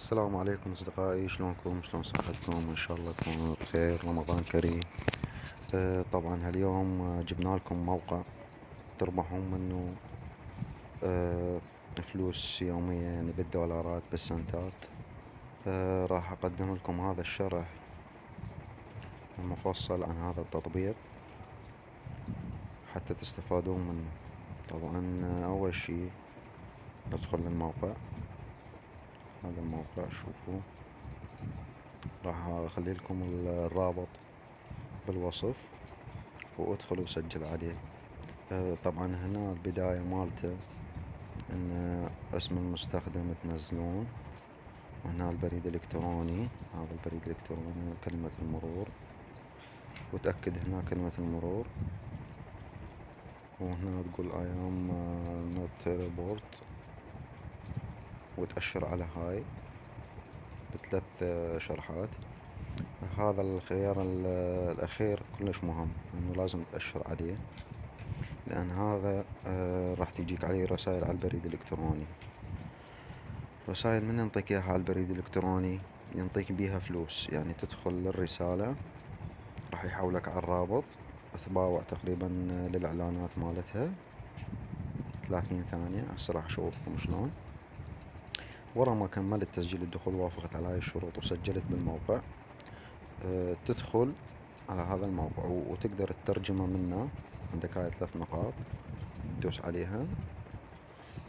السلام عليكم أصدقائي، شلونكم؟ شلون صحتكم؟ إن شاء الله تكونوا بخير. رمضان كريم. طبعا هاليوم جبنا لكم موقع تربحون منه آه فلوس يومية، يعني بالدولارات بالسنتات. راح أقدم لكم هذا الشرح المفصل عن هذا التطبيق حتى تستفادون منه. طبعا أول شي ندخل للموقع. هذا الموقع شوفوا، راح أخلي لكم الرابط بالوصف وادخلوا وسجل عليه. طبعا هنا البداية مالته ان اسم المستخدم تنزلون، وهنا البريد الالكتروني، هذا البريد الالكتروني وكلمة المرور، وتأكد هنا كلمة المرور، وهنا تقول I am not report، وتأشر على هاي بثلاث شرحات. هذا الخيار الأخير كلش مهم، إنه لازم تأشر عليه، لأن هذا راح تجيك عليه رسائل على البريد الإلكتروني. رسائل من ينطيك إياها على البريد الإلكتروني؟ ينطيك بيها فلوس، يعني تدخل للرسالة راح يحولك على الرابط، تباوع تقريبا للإعلانات مالتها 30 ثانية. هسه راح أشوفكم شلون. ورا ما كملت تسجيل الدخول وافقت على هاي الشروط وسجلت بالموقع، تدخل على هذا الموقع وتقدر الترجمة منه. عندك هاي 3 نقاط تدوس عليها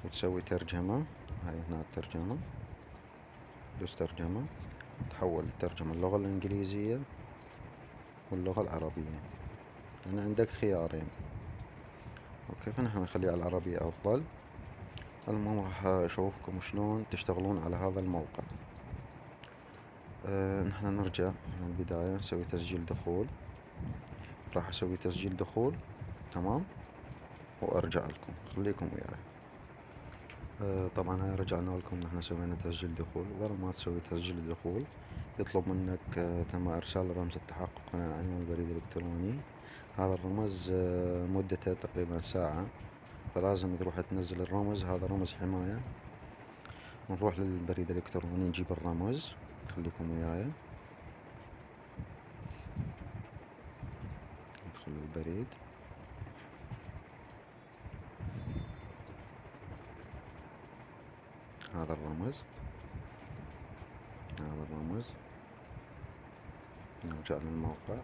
وتسوي ترجمة. هاي هنا الترجمة، دوس ترجمة، تحول الترجمة اللغة الإنجليزية واللغة العربية. يعني عندك خيارين، وكيف نحن نخليها على العربية أفضل. المهم راح أشوفكم شلون تشتغلون على هذا الموقع. نحن نرجع من البداية، نسوي تسجيل دخول. راح أسوي تسجيل دخول، تمام، وأرجع لكم، خليكم وياي. طبعا هاي رجعنا لكم، نحن سوينا تسجيل دخول. ورا ما تسوي تسجيل الدخول يطلب منك تم إرسال رمز التحقق عن عنوان البريد الإلكتروني. هذا الرمز مدته تقريبا ساعة، فلازم تروح تنزل الرمز. هذا رمز حماية. نروح للبريد الإلكتروني نجيب الرمز، خليكم وياي. ندخل البريد، هذا الرمز، هذا الرمز. نرجع للموقع،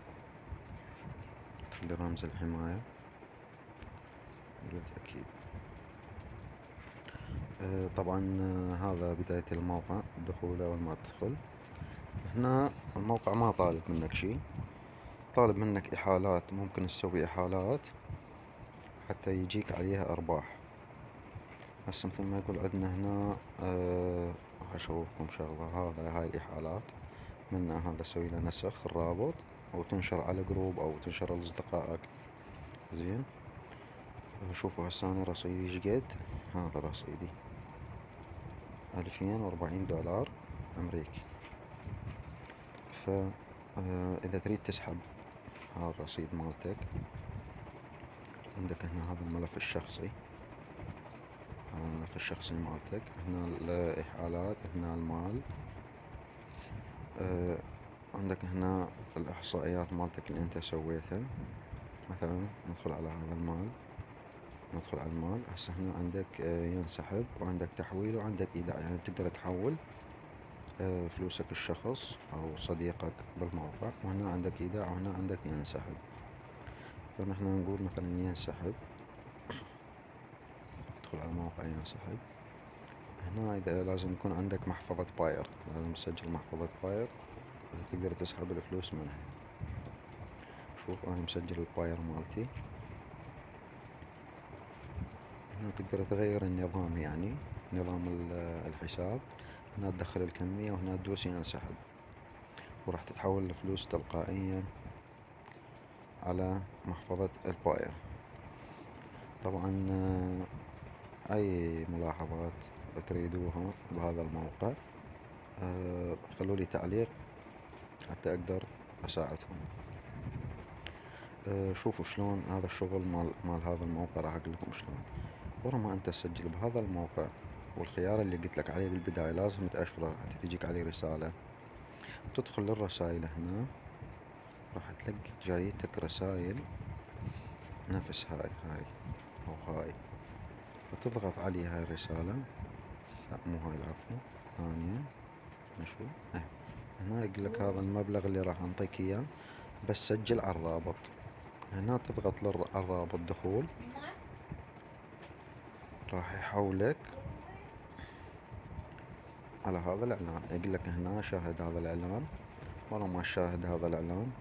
نخلي رمز الحماية للتأكيد. طبعا هذا بداية الموقع. الدخول أول ما تدخل هنا الموقع ما طالب منك شي، طالب منك إحالات. ممكن تسوي إحالات حتى يجيك عليها أرباح. هسه مثل ما يقول عندنا هنا راح أشوفكم شغلة. هاي الإحالات منها هذا سوي له نسخ الرابط، أو تنشر على جروب أو تنشر لأصدقائك. زين، شوفوا هسه أنا رصيدي شقد. هذا رصيدي 2040 دولار أمريكي. إذا تريد تسحب هذا الرصيد مالتك، عندك هنا هذا الملف الشخصي، هذا الملف الشخصي مالتك. هنا الإحالات، هنا المال. عندك هنا الإحصائيات مالتك اللي أنت سويتها. مثلا ندخل على هذا المال، ندخل على المال. هسه هنا عندك ينسحب، وعندك تحويل، وعندك إيداع، يعني تقدر تحول فلوسك الشخص أو صديقك بالموقع. وهنا عندك إيداع، وهنا عندك ينسحب. فنحن نقول مثلا ينسحب، ندخل على الموقع ينسحب. هنا إذا لازم يكون عندك محفظة باير، لازم تسجل محفظة باير إذا تقدر تسحب الفلوس منها. شوف أنا مسجل الباير مالتي. هنا تقدر تغير النظام، يعني نظام الحساب. هنا تدخل الكمية، وهنا تدوس ينسحب، وراح تتحول الفلوس تلقائيا على محفظة الباير. طبعا أي ملاحظات تريدوها بهذا الموقع خلوا لي تعليق حتى أقدر أساعدكم. شوفوا شلون هذا الشغل مال هذا الموقع. راح أقول لكم شلون. ورا ما أنت تسجل بهذا الموقع والخيار اللي قلت لك عليه بالبداية لازم تأشره حتى تجيك عليه رسالة. تدخل للرسائل هنا، راح تلقى جايتك رسائل نفس هاي أو هاي، فتضغط عليها هاي الرسالة. لا مو هاي العفو، ثانية. نشوف هنا يقول لك هذا المبلغ اللي راح أنطيك إياه، بس سجل على الرابط. هنا تضغط على الرابط دخول، راح يحولك على هذا الإعلان. يقول لك هنا شاهد هذا الإعلان، والله ما شاهد هذا الإعلان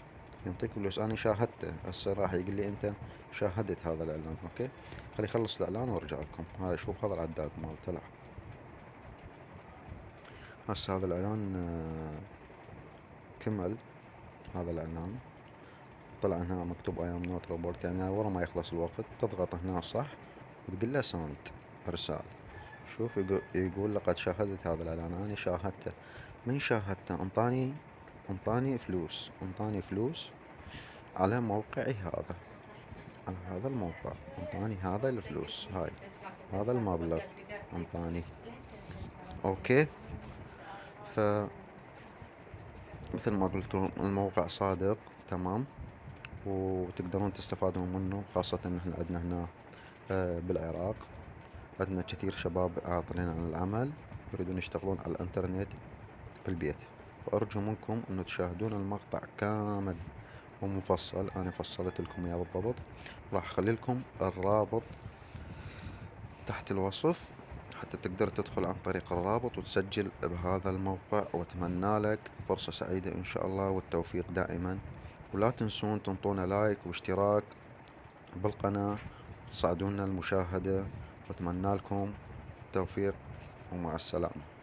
يعطيك فلوس. أنا شاهدته هسه، راح يقول لي أنت شاهدت هذا الإعلان. أوكي، خلي يخلص الإعلان وأرجع لكم. هاي شوف هذا العداد مالته. لا هسه هذا الإعلان كمل. هذا الإعلان طلع هنا مكتوب أيام نوت روبورت، يعني ورا ما يخلص الوقت تضغط هنا صح وتقول له ساند إرسال. شوف يقول لقد شاهدت هذا الإعلان. أنا شاهدته. من شاهدته انطاني فلوس على موقعي هذا، على هذا الموقع انطاني هذا الفلوس، هاي هذا المبلغ انطاني. اوكي، ف مثل ما قلت الموقع صادق تمام، وتقدرون تستفادون منه، خاصة ان احنا عندنا هنا بالعراق عندنا كثير شباب عاطلين عن العمل يريدون يشتغلون على الانترنت بالبيت. وارجو منكم انه تشاهدون المقطع كامل ومفصل. انا فصلت لكم اياه بالضبط. راح اخلي لكم الرابط تحت الوصف حتى تقدر تدخل عن طريق الرابط وتسجل بهذا الموقع. واتمنى لك فرصة سعيدة ان شاء الله والتوفيق دائما. ولا تنسون تنطونا لايك واشتراك بالقناة وتساعدونا المشاهدة. واتمنى لكم التوفيق ومع السلامة.